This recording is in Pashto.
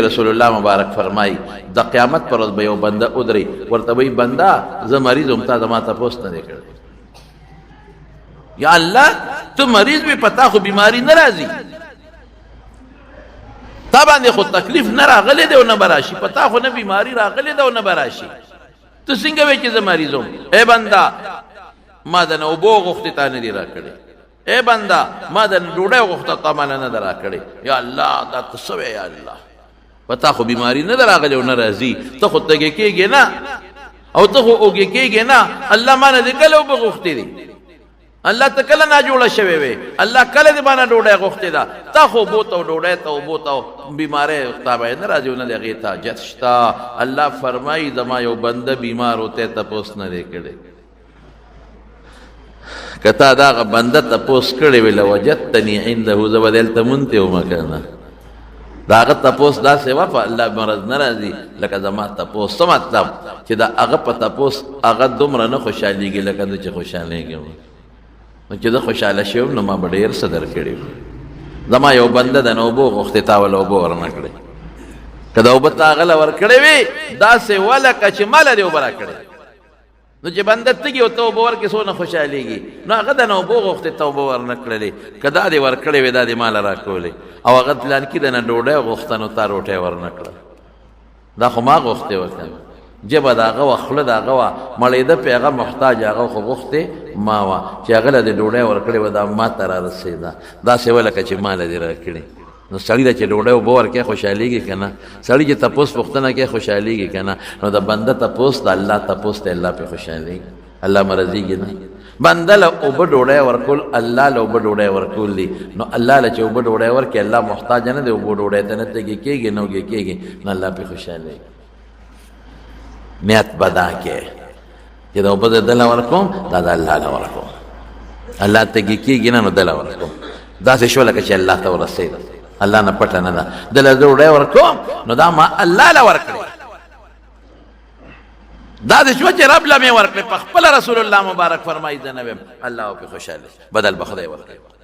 رسول الله مبارک فرمای د قیامت پر ورځ به یو بنده ودري ورته وی بنده زه مریض یم تا زما تپوس نه دی کړی یا الله ته مریض وي پتا خو بیماری نه راځي تا باندې خو تکلیف نه راغلی دی او نه به راشي پتا خو نه بیماری راغلی ده او نه به راشي ته څنګه وایې چې زه مریض یم ای بنده ما د نه اوبو غوښتې تا نه دي راکړې ای بنده ما د نه ډوډۍ غوښته تا ما نه ده راکړې یا الله دا ته څه وایې یا الله پتا خو بیماری نه ده راغلی او نه راځي ته خو تږی کېږې نه او ته خو اوږې کېږې نه الله ما نه دې کله اوبه غوښتې دي الله ته کله ناجوړه شوې وې الله کله دې ما نه ډوډۍ غوښتې ده تا خو اوبو ته ډوډۍ ته اوبو ته بیماری تا به نه راځي او نه د هغې ته حاجت شته الله فرمایي زما یو بنده بیمار و ته تپوس نه دی کړی که تا د هغه بنده تپوس کړی وې لوجدتني عنده زه به دلته مونتی ومه که نه د هغه تپوس داسې وه په الله مرض نه راځي لکه زما تپوس څه مطلب چې د هغه په تپوس هغه دومره نه خوشحالېږي لکه زه چې خوشحالېږم نو چې زه خوشحاله شوم نو ما به ډېر څه درکړي وي زما یو بنده د نه اوبو غوښتې تا وله اوبه ورنه کړې که د اوبه تا هغه له ورکړې وي داسې ولکه چې ما له دې اوبه راکړې نو چې بنده تږي او ته اوبه ورکړې څونه خوشحالېږي نو هغه د نه اوبه غوښتې ته اوبه ورنه کړلې که دا دې ورکړې وې دا دې ما له راکولې او هغه پلانکي د نه ډوډۍ غوښته نو تا روټۍ ورنه کړه دا خو ما غوښتې وه که جبه د هغه وه خوله د هغه وه مړېده پې هغه محتاج هغه خو غوښتې ما وه چې هغه له دې ډوډۍ ورکړې وه دا ما ته را رسېده داسې وه لکه چې ما له دې راکړې نو سړي ته چې ډوډۍ اوبه ورکوې خوشحالېږي که نه سړي چې تپوس پوښتنه کوي خوشحالېږي که نه نو د بنده تپوس د الله تپوس ته الله پې خوشحالېږي الله مرضېږي نه بنده له اوبه ډوډۍ ورکول الله له اوبه ډوډۍ ورکول دي نو الله له چې اوبه ډوډۍ ورکړي الله محتاج نه دی اوبه ډوډۍ ته نه تږي کېږي نه اوږې کېږي نو الله پې خوشحالېږي نیت بدا کې چې د اوبه د ده له ورکوم دا د الله له ورکوم الله تږي کېږي نه نو ده له ورکوم داسې شوه لکه چې الله ته ورسېده الله نه پټه نه ده ده له ډوډۍ ورکوم نو دا ما الله له ورکړې دا دې شوه چې رب له مې ورکړې په خپله رسول الله مبارک فرمایي زه نه ویم الله پې خوشحاله بدل به خدای ورکړي